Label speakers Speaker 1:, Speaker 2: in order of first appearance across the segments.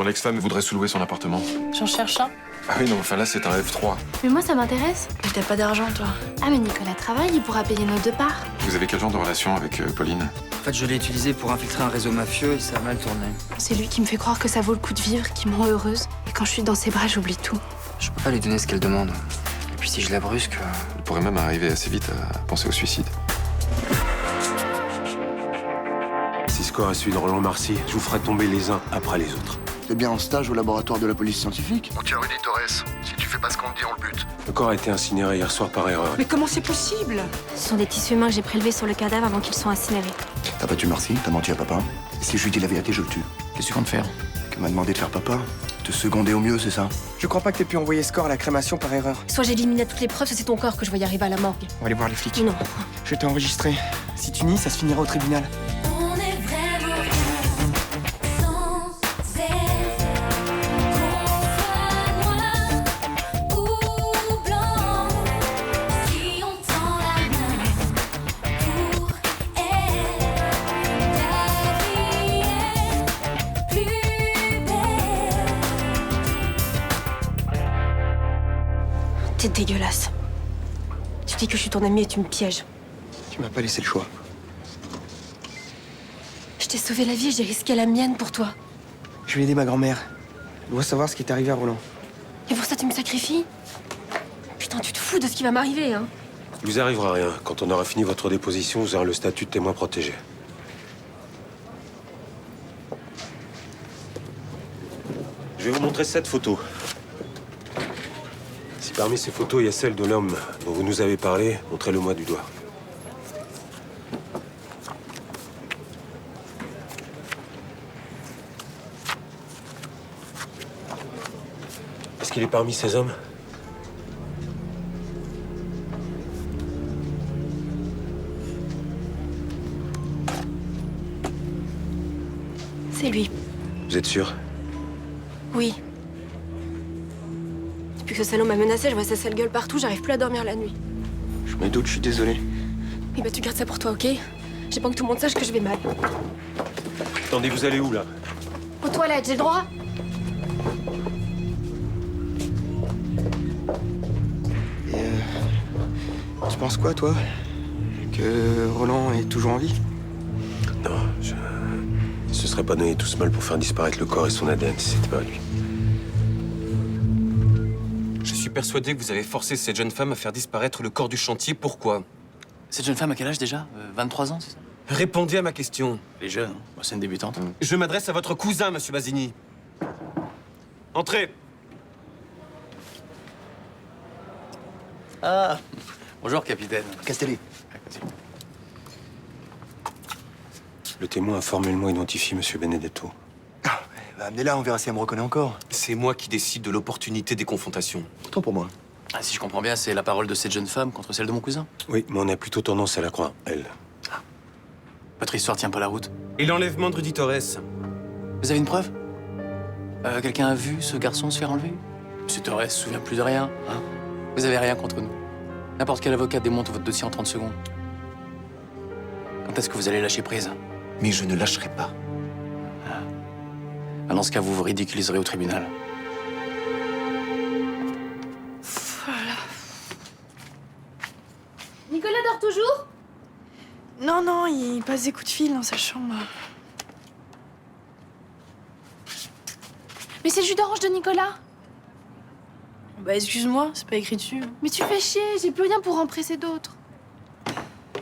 Speaker 1: Mon ex-femme voudrait sous-louer son appartement.
Speaker 2: J'en cherche un.
Speaker 1: Ah oui, non, enfin là, c'est un F3.
Speaker 2: Mais moi, ça m'intéresse.
Speaker 3: Mais t'as pas d'argent, toi.
Speaker 2: Ah, mais Nicolas travaille, il pourra payer nos 2 parts.
Speaker 1: Vous avez quel genre de relation avec Pauline?
Speaker 4: En fait, je l'ai utilisé pour infiltrer un réseau mafieux et ça a mal tourné.
Speaker 2: C'est lui qui me fait croire que ça vaut le coup de vivre, qui me rend heureuse. Et quand je suis dans ses bras, j'oublie tout.
Speaker 4: Je peux pas lui donner ce qu'elle demande. Et puis si je la brusque...
Speaker 1: Il pourrait même arriver assez vite à penser au suicide.
Speaker 5: Si Score est celui de Roland Marcy, je vous ferai tomber les uns après les autres.
Speaker 6: T'es bien en stage au laboratoire de la police scientifique? On tient Rudy Torres. Si tu fais pas ce qu'on te dit, on le bute.
Speaker 5: Le corps a été incinéré hier soir par erreur.
Speaker 3: Mais comment c'est possible?
Speaker 7: Ce sont des tissus humains que j'ai prélevés sur le cadavre avant qu'ils soient incinérés.
Speaker 6: T'as battu Marcy, t'as menti à papa. Et si je lui dis la vérité, je le tue.
Speaker 4: Qu'est-ce que tu comptes faire?
Speaker 6: Que m'a demandé de faire papa? Te seconder au mieux, c'est ça?
Speaker 8: Je crois pas que t'aies pu envoyer Score à la crémation par erreur.
Speaker 7: Soit j'éliminais toutes les preuves, soit c'est ton corps que je voyais arriver à la morgue.
Speaker 8: On va aller voir les flics.
Speaker 7: Non.
Speaker 8: Je t'ai enregistré. Si tu nies, ça se finira au tribunal.
Speaker 9: On est vraiment sans cesse, qu'on soit noir ou blanc, si on tend la main pour elle, la vie est plus belle.
Speaker 7: T'es dégueulasse. Tu dis que je suis ton amie et tu me pièges.
Speaker 8: Tu m'as pas laissé le choix.
Speaker 7: Je t'ai sauvé la vie et j'ai risqué la mienne pour toi.
Speaker 8: Je vais aider ma grand-mère. Elle doit savoir ce qui est arrivé à Roland.
Speaker 7: Et pour ça, tu me sacrifies? Putain, tu te fous de ce qui va m'arriver, hein.
Speaker 5: Il vous arrivera rien. Quand on aura fini votre déposition, vous aurez le statut de témoin protégé. Je vais vous montrer 7 photos. Si parmi ces photos, il y a celle de l'homme dont vous nous avez parlé, montrez-le-moi du doigt. Est-ce qu'il est parmi ces hommes?
Speaker 7: C'est lui.
Speaker 5: Vous êtes sûr?
Speaker 7: Oui. Depuis que ce salaud m'a menacé, je vois sa sale gueule partout, j'arrive plus à dormir la nuit.
Speaker 8: Je me doute, je suis désolé.
Speaker 7: Eh ben, tu gardes ça pour toi, ok? J'ai pas que tout le monde sache que je vais mal.
Speaker 5: Attendez, vous allez où, là?
Speaker 7: Aux toilettes, j'ai le droit?
Speaker 8: Et tu penses quoi, toi? Que Roland est toujours en vie?
Speaker 5: Non, il se serait pas donné tout ce mal pour faire disparaître le corps et son ADN si c'était pas lui.
Speaker 10: Je suis persuadé que vous avez forcé cette jeune femme à faire disparaître le corps du chantier. Pourquoi?
Speaker 4: Cette jeune femme à quel âge déjà? 23 ans, c'est ça?
Speaker 10: Répondez à ma question.
Speaker 4: Elle est jeune, hein. Bah, c'est une débutante.
Speaker 10: Je m'adresse à votre cousin, monsieur Basini. Entrez.
Speaker 4: Ah, bonjour, capitaine.
Speaker 6: Castelli.
Speaker 5: Le témoin a formellement identifié Monsieur Benedetto.
Speaker 6: Bah, amenez-la, on verra si elle me reconnaît encore.
Speaker 10: C'est moi qui décide de l'opportunité des confrontations.
Speaker 6: Autant pour moi.
Speaker 4: Ah, si je comprends bien, c'est la parole de cette jeune femme contre celle de mon cousin.
Speaker 5: Oui, mais on a plutôt tendance à la croire, elle.
Speaker 4: Votre histoire tient pas la route.
Speaker 10: Et l'enlèvement de Rudy Torres?
Speaker 4: Vous avez une preuve? Quelqu'un a vu ce garçon se faire enlever? Monsieur Torres se souvient plus de rien, hein? Vous avez rien contre nous. N'importe quel avocat démonte votre dossier en 30 secondes. Quand est-ce que vous allez lâcher prise?
Speaker 10: Mais je ne lâcherai pas.
Speaker 4: Dans ce cas, vous vous ridiculiserez au tribunal.
Speaker 2: Nicolas dort toujours?
Speaker 3: Non, non, il passe des coups de fil dans sa chambre.
Speaker 2: Mais c'est le jus d'orange de Nicolas.
Speaker 3: Bah, excuse-moi, c'est pas écrit dessus.
Speaker 2: Mais tu fais chier, j'ai plus rien pour en presser d'autres.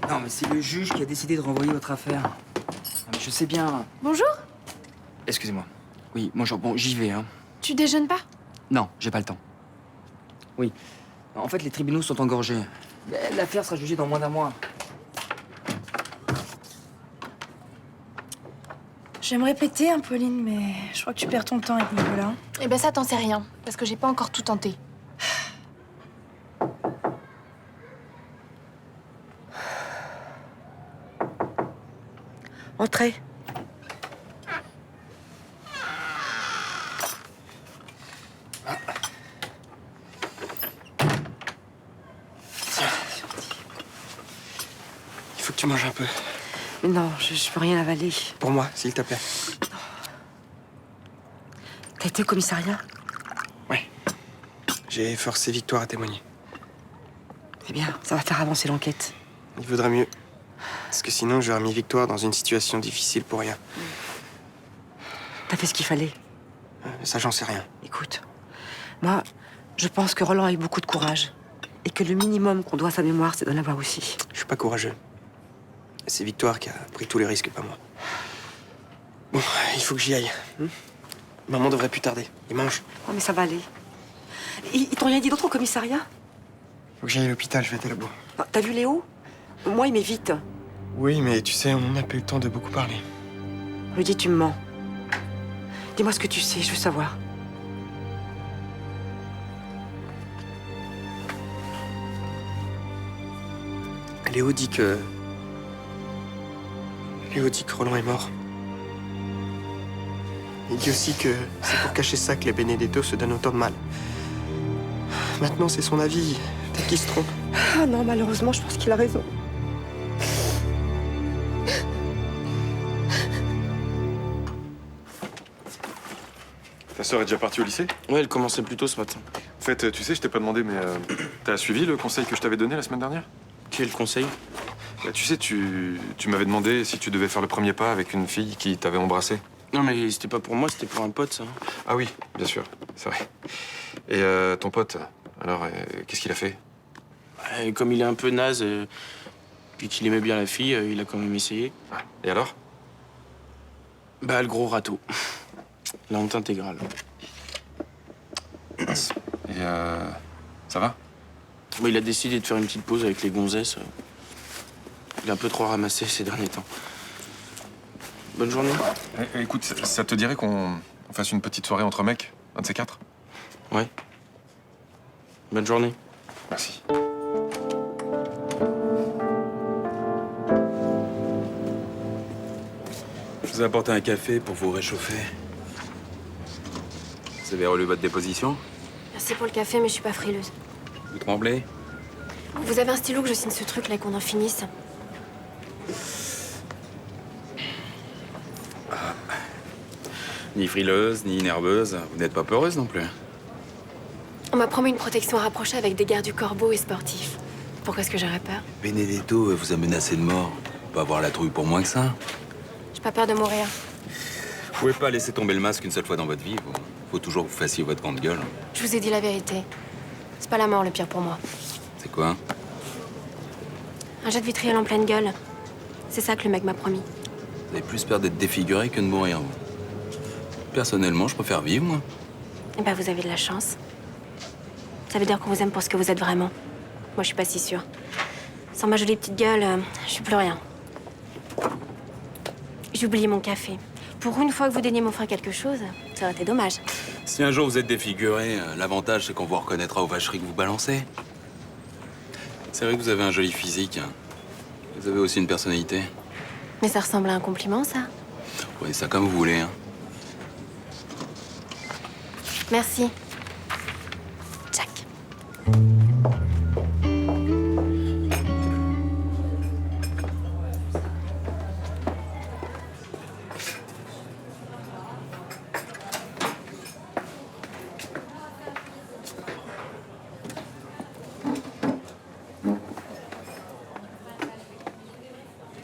Speaker 4: Non, mais c'est le juge qui a décidé de renvoyer votre affaire. Non, mais je sais bien.
Speaker 2: Bonjour.
Speaker 4: Excusez-moi. Oui, bonjour. Bon, j'y vais, hein.
Speaker 2: Tu déjeunes pas?
Speaker 4: Non, j'ai pas le temps. Oui. En fait, les tribunaux sont engorgés. L'affaire sera jugée dans moins d'un mois.
Speaker 3: J'aimerais péter, hein, Pauline, mais je crois que tu perds ton temps avec Nicolas.
Speaker 2: Eh ben ça, t'en sais rien, parce que j'ai pas encore tout tenté.
Speaker 3: Entrez.
Speaker 8: Il faut que tu manges un peu.
Speaker 3: Mais non, je peux rien avaler.
Speaker 8: Pour moi, s'il te plaît. T'as été au commissariat? Ouais. J'ai forcé Victoire à témoigner. C'est bien, ça va faire avancer l'enquête. Il vaudrait mieux. Parce que sinon, j'aurais mis Victoire dans une situation difficile pour rien. T'as fait ce qu'il fallait? Ça, j'en sais rien. Écoute, moi, je pense que Roland a eu beaucoup de courage. Et que le minimum qu'on doit à sa mémoire, c'est d'en avoir aussi. Je suis pas courageux. C'est Victoire qui a pris tous les risques, pas moi. Bon, il faut que j'y aille. Maman devrait plus tarder. Il mange. Oh, mais ça va aller. Ils t'ont rien dit d'autre au commissariat? Faut que j'aille à l'hôpital, je vais être là-bas. T'as vu Léo? Moi, il m'évite. Oui, mais tu sais, on n'a pas eu le temps de beaucoup parler. Rudy, tu me mens. Dis-moi ce que tu sais, je veux savoir. Léo dit que Roland est mort. Il dit aussi que c'est pour cacher ça que les Benedetto se donnent autant de mal. Maintenant, c'est son avis. Peut-être qu'il se trompe. Ah non, malheureusement, je pense qu'il a raison.
Speaker 1: Ta sœur est déjà partie au lycée?
Speaker 8: Ouais, elle commençait plus tôt ce matin.
Speaker 1: En fait, tu sais, je t'ai pas demandé, mais t'as suivi le conseil que je t'avais donné la semaine dernière?
Speaker 8: Quel conseil?
Speaker 1: Bah, tu sais, tu m'avais demandé si tu devais faire le premier pas avec une fille qui t'avait embrassé.
Speaker 8: Non, mais c'était pas pour moi, c'était pour un pote, ça.
Speaker 1: Ah oui, bien sûr, c'est vrai. Et ton pote, alors, qu'est-ce qu'il a fait?
Speaker 8: Et comme il est un peu naze, puis qu'il aimait bien la fille, il a quand même essayé.
Speaker 1: Ah, et alors?
Speaker 8: Bah, le gros râteau. La honte intégrale.
Speaker 1: Mince. Et ça va?
Speaker 8: Bah, il a décidé de faire une petite pause avec les gonzesses. Il a un peu trop ramassé ces derniers temps. Bonne journée.
Speaker 1: Écoute, ça te dirait qu'on fasse une petite soirée entre mecs, un de ces quatre?
Speaker 8: Ouais. Bonne journée.
Speaker 1: Merci.
Speaker 11: Je vous ai apporté un café pour vous réchauffer. Vous avez relu votre déposition?
Speaker 7: Merci pour le café, mais je suis pas frileuse.
Speaker 11: Vous tremblez?
Speaker 7: Vous avez un stylo que je signe ce truc là et qu'on en finisse?
Speaker 11: Ni frileuse, ni nerveuse. Vous n'êtes pas peureuse non plus.
Speaker 7: On m'a promis une protection rapprochée avec des gardes du corbeau et sportifs. Pourquoi est-ce que j'aurais peur?
Speaker 11: Benedetto vous a menacé de mort. Pas avoir la trouille pour moins que ça.
Speaker 7: J'ai pas peur de mourir.
Speaker 11: Vous pouvez pas laisser tomber le masque une seule fois dans votre vie. Faut toujours que vous fassiez votre grande gueule.
Speaker 7: Je vous ai dit la vérité. C'est pas la mort le pire pour moi.
Speaker 11: C'est quoi?
Speaker 7: Un jet de vitriol en pleine gueule. C'est ça que le mec m'a promis.
Speaker 11: Vous avez plus peur d'être défiguré que de mourir, vous. Personnellement, je préfère vivre, moi.
Speaker 7: Eh ben, vous avez de la chance. Ça veut dire qu'on vous aime pour ce que vous êtes vraiment. Moi, je suis pas si sûre. Sans ma jolie petite gueule, je suis plus rien. J'ai oublié mon café. Pour une fois que vous daignez m'offrir quelque chose, ça aurait été dommage.
Speaker 11: Si un jour vous êtes défiguré, l'avantage, c'est qu'on vous reconnaîtra aux vacheries que vous balancez. C'est vrai que vous avez un joli physique. Vous avez aussi une personnalité.
Speaker 7: Mais ça ressemble à un compliment, ça.
Speaker 11: Voyez ça comme vous voulez, hein.
Speaker 7: Merci. Jack.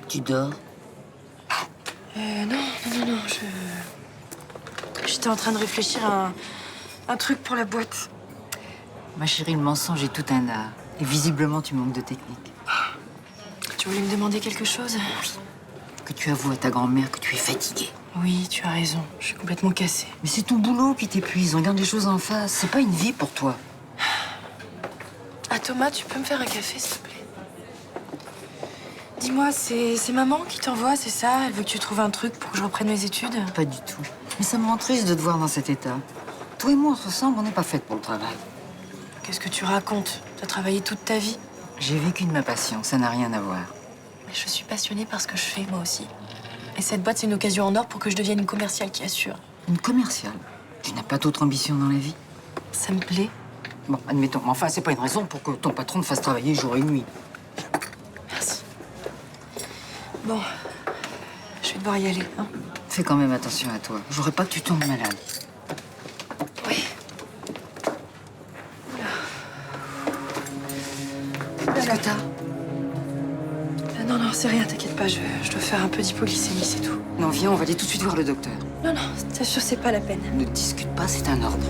Speaker 12: Tu dors?
Speaker 3: Non, J'étais en train de réfléchir à un truc pour la boîte.
Speaker 12: Ma chérie, le mensonge est tout un art. Et visiblement, tu manques de technique.
Speaker 3: Tu voulais me demander quelque chose?
Speaker 12: Que tu avoues à ta grand-mère que tu es fatiguée.
Speaker 3: Oui, tu as raison. Je suis complètement cassée.
Speaker 12: Mais c'est ton boulot qui t'épuise. Regarde les choses en face. C'est pas une vie pour toi.
Speaker 3: Ah, Thomas, tu peux me faire un café, s'il te plaît? Dis-moi, c'est maman qui t'envoie, c'est ça? Elle veut que tu trouves un truc pour que je reprenne mes études?
Speaker 12: Pas du tout. Mais ça me rend triste de te voir dans cet état. Toi et moi, on se ressemble, on n'est pas faites pour le travail.
Speaker 3: Qu'est-ce que tu racontes? T'as travaillé toute ta vie?
Speaker 12: J'ai vécu de ma passion, ça n'a rien à voir.
Speaker 3: Mais je suis passionnée par ce que je fais, moi aussi. Et cette boîte, c'est une occasion en or pour que je devienne une commerciale qui assure.
Speaker 12: Une commerciale? Tu n'as pas d'autre ambition dans la vie?
Speaker 3: Ça me plaît.
Speaker 12: Bon, admettons. Mais enfin, c'est pas une raison pour que ton patron te fasse travailler jour et nuit.
Speaker 3: Merci. Bon, je vais devoir y aller, hein.
Speaker 12: Fais quand même attention à toi. Je voudrais pas que tu tombes malade. Qu'est-ce que t'as?
Speaker 3: Non, c'est rien, t'inquiète pas, je dois faire un peu d'hypoglycémie, c'est tout.
Speaker 12: Non, viens, on va aller tout de suite voir le docteur.
Speaker 3: Non, t'assures, c'est pas la peine.
Speaker 12: Ne discute pas, c'est un ordre.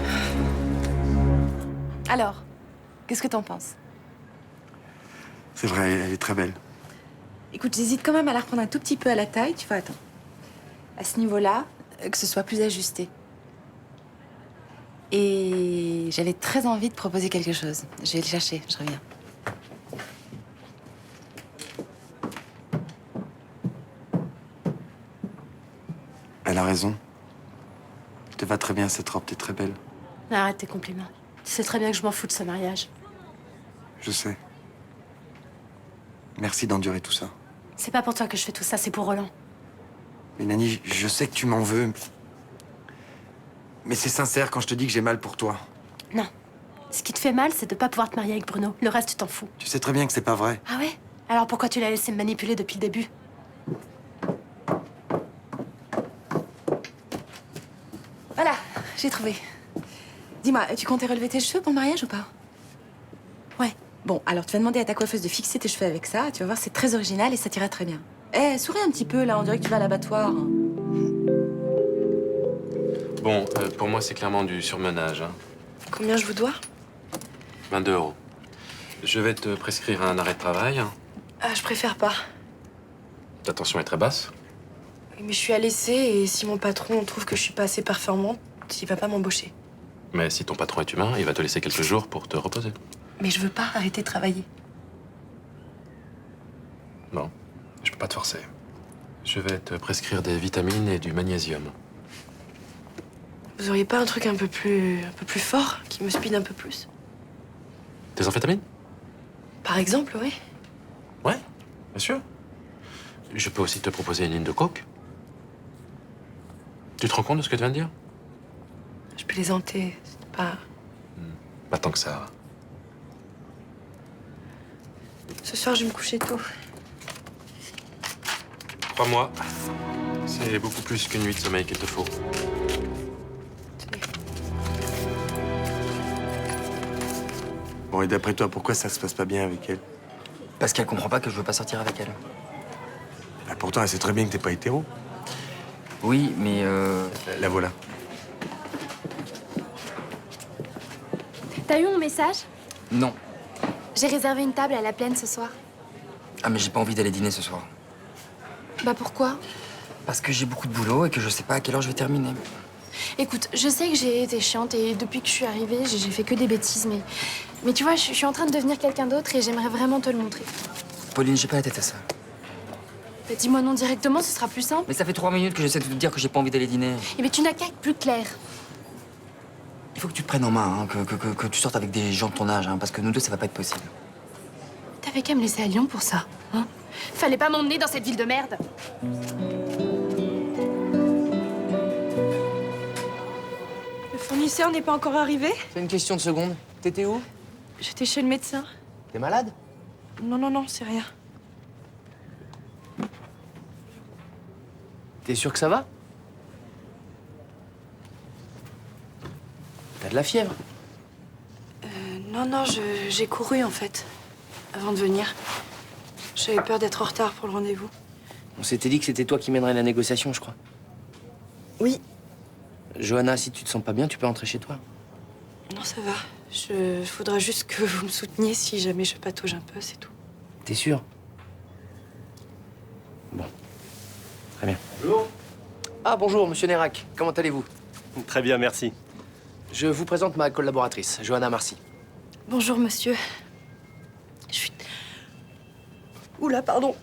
Speaker 3: Alors, qu'est-ce que t'en penses?
Speaker 8: C'est vrai, elle est très belle.
Speaker 3: Écoute, j'hésite quand même à la reprendre un tout petit peu à la taille, tu vois, attends. À ce niveau-là, que ce soit plus ajusté. Et j'avais très envie de proposer quelque chose. Je vais le chercher, je reviens.
Speaker 8: Elle a raison. Te va très bien cette robe, t'es très belle.
Speaker 2: Arrête tes compliments. Tu sais très bien que je m'en fous de ce mariage.
Speaker 8: Je sais. Merci d'endurer tout ça.
Speaker 2: C'est pas pour toi que je fais tout ça, c'est pour Roland.
Speaker 8: Mais Nani, je sais que tu m'en veux. Mais c'est sincère quand je te dis que j'ai mal pour toi.
Speaker 2: Non. Ce qui te fait mal, c'est de pas pouvoir te marier avec Bruno. Le reste, tu t'en fous.
Speaker 8: Tu sais très bien que c'est pas vrai.
Speaker 2: Ah ouais? Alors pourquoi tu l'as laissé me manipuler depuis le début?
Speaker 3: Voilà, j'ai trouvé. Dis-moi, tu comptais relever tes cheveux pour le mariage ou pas? Ouais. Bon, alors tu vas demander à ta coiffeuse de fixer tes cheveux avec ça. Tu vas voir, c'est très original et ça t'ira très bien. Eh, souris un petit peu, là, on dirait que tu vas à l'abattoir.
Speaker 1: Bon, pour moi, c'est clairement du surmenage. Hein.
Speaker 3: Combien je vous dois?
Speaker 1: 22 €. Je vais te prescrire un arrêt de travail.
Speaker 3: Ah, je préfère pas.
Speaker 1: Ta tension est très basse.
Speaker 3: Mais je suis à l'essai et si mon patron trouve que je suis pas assez performante, il va pas m'embaucher.
Speaker 1: Mais si ton patron est humain, il va te laisser quelques jours pour te reposer.
Speaker 3: Mais je veux pas arrêter de travailler.
Speaker 1: Bon, je peux pas te forcer. Je vais te prescrire des vitamines et du magnésium.
Speaker 3: Vous auriez pas un truc un peu plus fort qui me speed un peu plus?
Speaker 1: Des amphétamines?
Speaker 3: Par exemple, oui.
Speaker 1: Ouais, bien sûr. Je peux aussi te proposer une ligne de coke. Tu te rends compte de ce que tu viens de dire?
Speaker 3: Je plaisantais, c'est pas...
Speaker 1: Pas tant que ça.
Speaker 3: Ce soir, je vais me coucher tôt.
Speaker 1: Crois-moi, c'est beaucoup plus qu'une nuit de sommeil qu'il te faut.
Speaker 8: Bon, et d'après toi, pourquoi ça se passe pas bien avec elle?
Speaker 13: Parce qu'elle comprend pas que je veux pas sortir avec elle.
Speaker 8: Bah, pourtant, elle sait très bien que t'es pas hétéro.
Speaker 13: Oui, mais
Speaker 8: La voilà.
Speaker 2: T'as eu mon message?
Speaker 13: non.
Speaker 2: J'ai réservé une table à la plaine ce soir.
Speaker 13: Ah, mais j'ai pas envie d'aller dîner ce soir.
Speaker 2: Bah pourquoi?
Speaker 13: Parce que j'ai beaucoup de boulot et que je sais pas à quelle heure je vais terminer.
Speaker 2: Écoute, je sais que j'ai été chiante et depuis que je suis arrivée, j'ai fait que des bêtises, mais tu vois, je suis en train de devenir quelqu'un d'autre et j'aimerais vraiment te le montrer.
Speaker 13: Pauline, j'ai pas la tête à ça.
Speaker 2: Bah, dis-moi non directement, ce sera plus simple.
Speaker 13: Mais ça fait 3 minutes que j'essaie de te dire que j'ai pas envie d'aller dîner.
Speaker 2: Eh bien, tu n'as qu'à être plus clair.
Speaker 13: Il faut que tu te prennes en main, hein, que tu sortes avec des gens de ton âge, hein, parce que nous deux, ça va pas être possible.
Speaker 2: T'avais qu'à me laisser à Lyon pour ça, hein? Fallait pas m'emmener dans cette ville de merde.
Speaker 3: Le fournisseur n'est pas encore arrivé?
Speaker 13: C'est une question de seconde. T'étais où?
Speaker 3: J'étais chez le médecin.
Speaker 13: T'es malade?
Speaker 3: Non, c'est rien.
Speaker 4: T'es sûr que ça va? T'as de la fièvre?
Speaker 3: Non, j'ai couru en fait, avant de venir. J'avais peur d'être en retard pour le rendez-vous.
Speaker 4: On s'était dit que c'était toi qui mènerais la négociation, je crois.
Speaker 3: Oui.
Speaker 4: Johanna, si tu te sens pas bien, tu peux rentrer chez toi.
Speaker 3: Non, ça va. Faudra juste que vous me souteniez si jamais je patauge un peu, c'est tout.
Speaker 4: T'es sûr? Bon. Très bien.
Speaker 14: Bonjour.
Speaker 4: Ah, bonjour, monsieur Nérac. Comment allez-vous?
Speaker 14: Très bien, merci.
Speaker 4: Je vous présente ma collaboratrice, Johanna Marcy.
Speaker 3: Bonjour, monsieur. Je suis... Oula, pardon.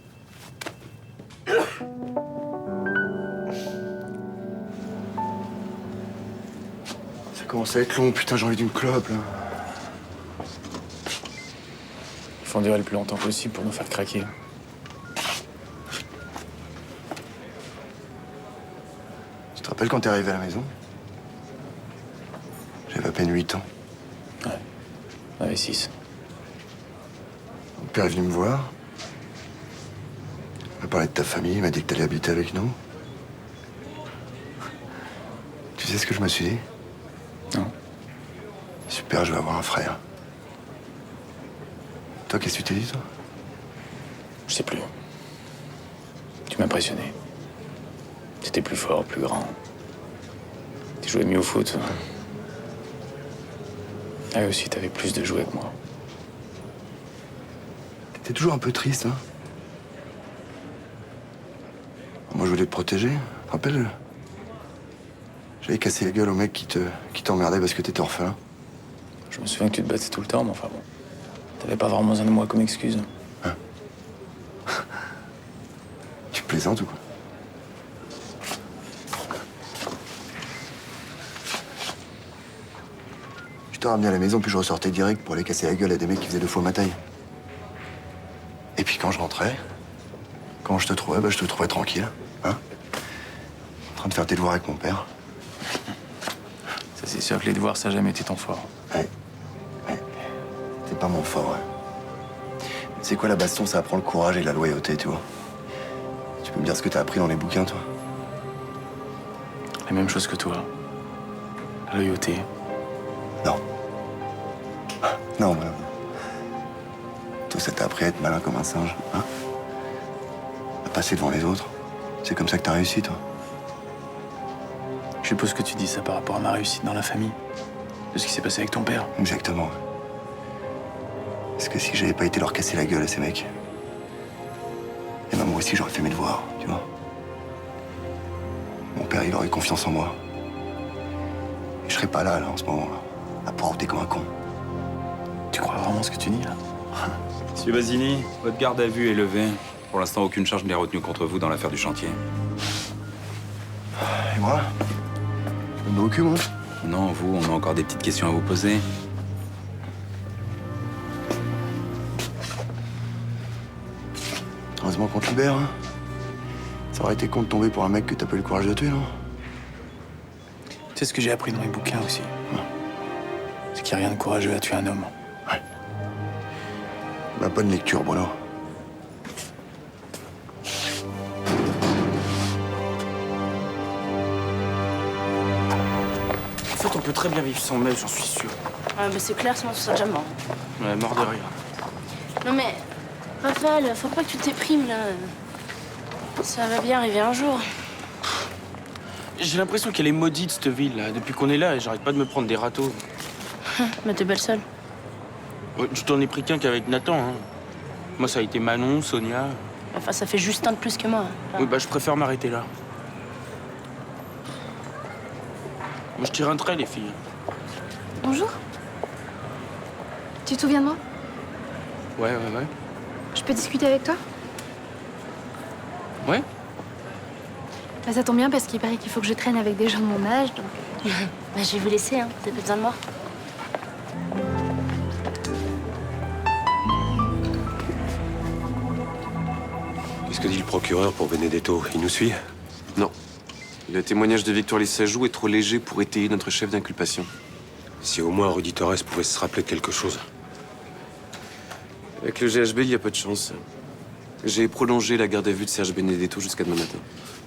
Speaker 6: Ça commence à être long, putain, j'ai envie d'une clope, là.
Speaker 4: Il faut en durer le plus longtemps possible pour nous faire craquer.
Speaker 6: Tu te rappelles quand t'es arrivé à la maison? J'avais à peine 8 ans.
Speaker 4: Ouais. Ouais, 6.
Speaker 6: Mon père est venu me voir. Il m'a parlé de ta famille, il m'a dit que t'allais habiter avec nous. Tu sais ce que je me suis dit?
Speaker 4: Non.
Speaker 6: Super, je vais avoir un frère. Toi, qu'est-ce que tu t'es dit, toi?
Speaker 4: Je sais plus. Tu m'as impressionné. T'étais plus fort, plus grand. Tu jouais mieux au foot. Ah, et aussi, t'avais plus de jouets que moi.
Speaker 6: T'étais toujours un peu triste, hein? Moi, je voulais te protéger. Rappelle-le. J'avais cassé la gueule au mec qui t'emmerdait parce que t'étais orphelin.
Speaker 4: Je me souviens que tu te battais tout le temps, mais enfin bon. T'avais pas vraiment besoin de moi comme excuse.
Speaker 6: Hein? Tu plaisantes ou quoi? Je te ramenais à la maison, puis je ressortais direct pour aller casser la gueule à des mecs qui faisaient 2 fois ma taille. Et puis quand je rentrais, quand je te trouvais, bah, je te trouvais tranquille, hein? En train de faire tes devoirs avec mon père.
Speaker 4: Ça, c'est sûr que les devoirs, ça n'a jamais été ton fort.
Speaker 6: Ouais. C'est pas mon fort, ouais. C'est quoi la baston? Ça apprend le courage et la loyauté, tu vois. Tu peux me dire ce que t'as appris dans les bouquins, toi?
Speaker 4: La même chose que toi. La loyauté.
Speaker 6: Non. Non, voilà. Toi, ça t'a appris à être malin comme un singe, hein? À passer devant les autres. C'est comme ça que t'as réussi, toi.
Speaker 4: Je suppose que tu dis ça par rapport à ma réussite dans la famille. De ce qui s'est passé avec ton père.
Speaker 6: Exactement. Parce que si j'avais pas été leur casser la gueule à ces mecs, et ben moi aussi j'aurais fait mes devoirs, tu vois. Mon père, il aurait confiance en moi. Et je serais pas là en ce moment, à poireauter comme un con.
Speaker 4: Tu crois vraiment ce que tu dis, là?
Speaker 11: Monsieur Basini, votre garde à vue est levée. Pour l'instant, aucune charge n'est retenue contre vous dans l'affaire du chantier.
Speaker 6: Et moi? Je me mets au cul, moi?
Speaker 11: Non, vous, on a encore des petites questions à vous poser.
Speaker 6: Heureusement qu'on te libère, hein. Ça aurait été con de tomber pour un mec que t'as pas eu le courage de tuer, non?
Speaker 4: Tu sais ce que j'ai appris dans les bouquins aussi? C'est qu'il n'y a rien de courageux à tuer un homme.
Speaker 6: Ouais. Bah, bonne lecture, Bruno.
Speaker 8: En fait, on peut très bien vivre sans Meuf, j'en suis sûr.
Speaker 14: Ah, mais c'est clair, sinon ce serait déjà mort.
Speaker 8: Ouais, mort de rire.
Speaker 14: Non mais, Raphaël, faut pas que tu t'éprimes là. Ça va bien arriver un jour.
Speaker 8: J'ai l'impression qu'elle est maudite, cette ville, là. Depuis qu'on est là, j'arrête pas de me prendre des râteaux.
Speaker 14: Mais t'es belle seule.
Speaker 8: Ouais, je t'en ai pris qu'un qu'avec Nathan, hein. Moi, ça a été Manon, Sonia.
Speaker 14: Enfin, ça fait juste un de plus que moi. Enfin,
Speaker 8: Oui, bah, je préfère m'arrêter là. Moi, je tire un trait, les filles.
Speaker 2: Bonjour. Tu te souviens de moi?
Speaker 8: Ouais.
Speaker 2: Je peux discuter avec toi?
Speaker 8: Ouais?
Speaker 2: Bah, ça tombe bien parce qu'il paraît qu'il faut que je traîne avec des gens de mon âge, donc...
Speaker 14: bah, je vais vous laisser, hein. Vous avez pas besoin de moi.
Speaker 5: Qu'est-ce que dit le procureur pour Benedetto? Il nous suit?
Speaker 1: Non. Le témoignage de Victoire Lissajou est trop léger pour étayer notre chef d'inculpation.
Speaker 5: Si au moins Rudy Torres pouvait se rappeler de quelque chose.
Speaker 1: Avec le GHB, il y a peu de chance. J'ai prolongé la garde à vue de Serge Benedetto jusqu'à demain matin.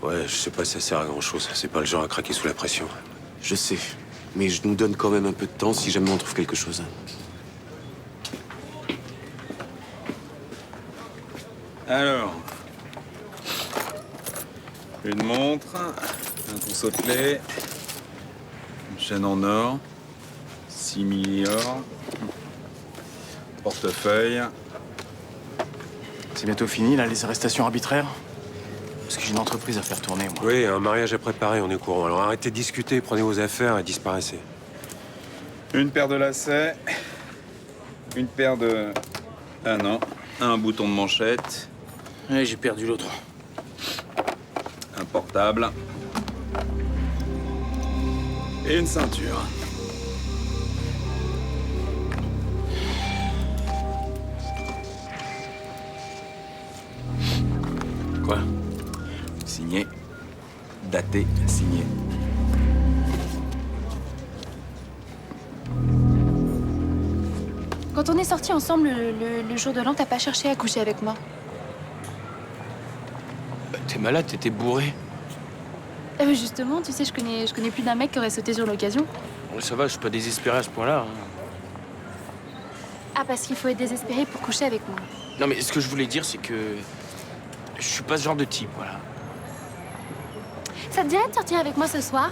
Speaker 5: Ouais, je sais pas si ça sert à grand-chose. C'est pas le genre à craquer sous la pression.
Speaker 1: Je sais. Mais je nous donne quand même un peu de temps si jamais on trouve quelque chose.
Speaker 11: Alors, une montre, un trousseau-de-clés, une chaîne en or, 6 milliards, portefeuille.
Speaker 4: C'est bientôt fini, là, les arrestations arbitraires? Parce que j'ai une entreprise à faire tourner, moi.
Speaker 5: Oui, un mariage à préparer, on est au courant. Alors arrêtez de discuter, prenez vos affaires et disparaissez.
Speaker 11: Une paire de lacets, une paire de... Ah non, un bouton de manchette.
Speaker 8: Ouais, j'ai perdu l'autre.
Speaker 11: Un portable. Et une ceinture.
Speaker 8: Quoi?
Speaker 11: Signé. Daté, signé.
Speaker 2: Quand on est sortis ensemble le jour de l'an, t'as pas cherché à coucher avec moi?
Speaker 8: Bah, t'es malade, t'étais bourré.
Speaker 2: Eh ben justement, tu sais, je connais plus d'un mec qui aurait sauté sur l'occasion.
Speaker 8: Ouais, ça va, je suis pas désespéré à ce point-là.
Speaker 2: Ah, parce qu'il faut être désespéré pour coucher avec moi.
Speaker 8: Non, mais ce que je voulais dire, c'est que je suis pas ce genre de type, voilà.
Speaker 2: Ça te dirait de sortir avec moi ce soir?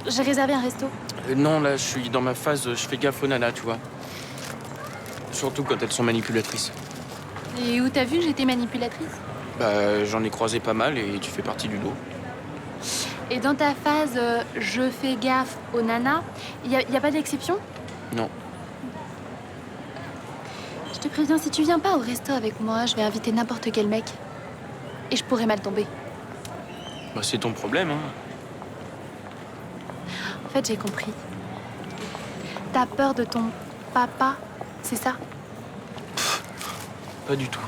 Speaker 2: J'ai réservé un resto.
Speaker 8: Non, là, je suis dans ma phase, je fais gaffe aux nanas, tu vois. Surtout quand elles sont manipulatrices.
Speaker 2: Et où t'as vu que j'étais manipulatrice?
Speaker 8: Bah, j'en ai croisé pas mal et tu fais partie du lot.
Speaker 2: Et dans ta phase je fais gaffe aux nanas, y a pas d'exception?
Speaker 8: Non.
Speaker 2: Je te préviens, si tu viens pas au resto avec moi, je vais inviter n'importe quel mec. Et je pourrais mal tomber.
Speaker 8: Bah, c'est ton problème, hein.
Speaker 2: En fait, j'ai compris. T'as peur de ton papa, c'est ça?
Speaker 8: Pas du tout.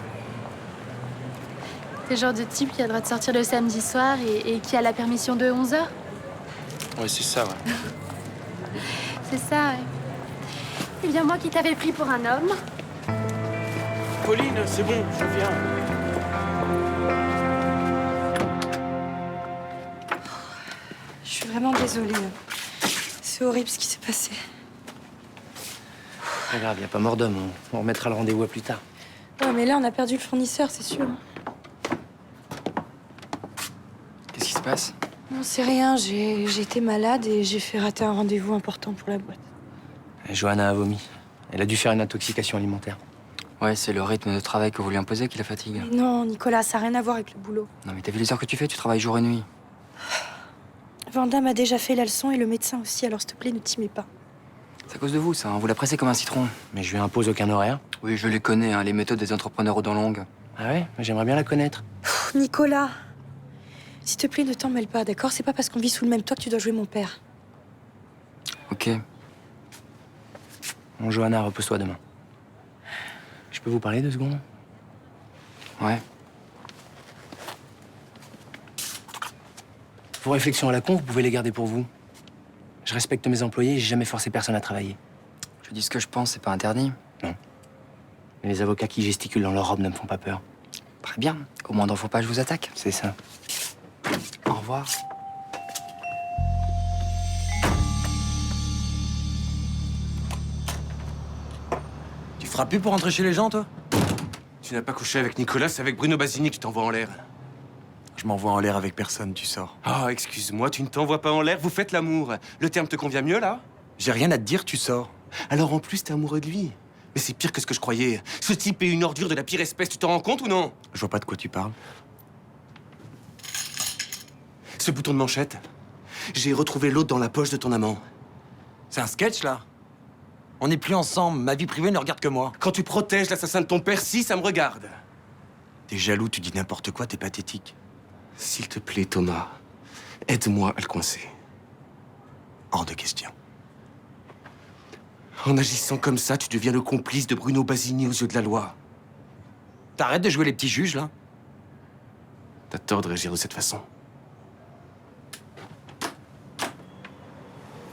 Speaker 2: C'est le genre de type qui a le droit de sortir le samedi soir et qui a la permission de 11h?
Speaker 8: Ouais, c'est ça, ouais.
Speaker 2: C'est ça, ouais. Eh bien, moi qui t'avais pris pour un homme.
Speaker 8: Pauline, c'est bon, je viens.
Speaker 3: Je suis vraiment désolée. C'est horrible ce qui s'est passé.
Speaker 4: Pas grave, y a pas mort d'homme. On remettra le rendez-vous à plus tard.
Speaker 3: Ouais, mais là, on a perdu le fournisseur, c'est sûr.
Speaker 13: Qu'est-ce qui se passe?
Speaker 3: Non, c'est rien. J'ai été malade et j'ai fait rater un rendez-vous important pour la boîte.
Speaker 4: Johanna a vomi. Elle a dû faire une intoxication alimentaire.
Speaker 13: Ouais, c'est le rythme de travail que vous lui imposez qui la fatigue.
Speaker 3: Mais non, Nicolas, ça n'a rien à voir avec le boulot.
Speaker 13: Non, mais t'as vu les heures que tu fais? Tu travailles jour et nuit.
Speaker 3: Vanda m'a déjà fait la leçon et le médecin aussi, alors s'il te plaît, ne t'y mets pas.
Speaker 13: C'est à cause de vous, ça. Hein. Vous la pressez comme un citron.
Speaker 4: Mais je lui impose aucun horaire.
Speaker 13: Oui, je les connais, hein, les méthodes des entrepreneurs aux dents longues.
Speaker 4: Ah ouais? J'aimerais bien la connaître.
Speaker 3: Pff, Nicolas, s'il te plaît, ne t'en mêle pas, d'accord? C'est pas parce qu'on vit sous le même toit que tu dois jouer mon père.
Speaker 13: Ok.
Speaker 4: Bon, Johanna, repose-toi demain. Je peux vous parler 2 secondes?
Speaker 13: Ouais.
Speaker 4: Vos réflexions à la con, vous pouvez les garder pour vous. Je respecte mes employés et j'ai jamais forcé personne à travailler.
Speaker 13: Je dis ce que je pense, c'est pas interdit.
Speaker 4: Non. Mais les avocats qui gesticulent dans leur robe ne me font pas peur.
Speaker 13: Très bien. Au moins, faut pas que je vous attaque.
Speaker 4: C'est ça.
Speaker 13: Au revoir.
Speaker 15: Tu feras plus pour rentrer chez les gens, toi?
Speaker 10: Tu n'as pas couché avec Nicolas, c'est avec Bruno Basini que tu t'envoies en l'air.
Speaker 15: Je m'envoie en l'air avec personne, tu sors.
Speaker 10: Oh, excuse-moi, tu ne t'envoies pas en l'air, vous faites l'amour. Le terme te convient mieux, là?
Speaker 15: J'ai rien à te dire, tu sors.
Speaker 10: Alors en plus, t'es amoureux de lui. Mais c'est pire que ce que je croyais. Ce type est une ordure de la pire espèce, tu t'en rends compte ou non?
Speaker 15: Je vois pas de quoi tu parles.
Speaker 10: Ce bouton de manchette, j'ai retrouvé l'autre dans la poche de ton amant.
Speaker 15: C'est un sketch, là? On n'est plus ensemble, ma vie privée ne regarde que moi.
Speaker 10: Quand tu protèges l'assassin de ton père, si, ça me regarde.
Speaker 15: T'es jaloux, tu dis n'importe quoi, t'es pathétique.
Speaker 10: S'il te plaît, Thomas, aide-moi à le coincer.
Speaker 15: Hors de question.
Speaker 10: En agissant comme ça, tu deviens le complice de Bruno Basini aux yeux de la loi.
Speaker 15: T'arrêtes de jouer les petits juges, là?
Speaker 10: T'as tort de réagir de cette façon.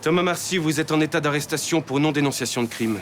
Speaker 10: Thomas Marcy, vous êtes en état d'arrestation pour non-dénonciation de crime.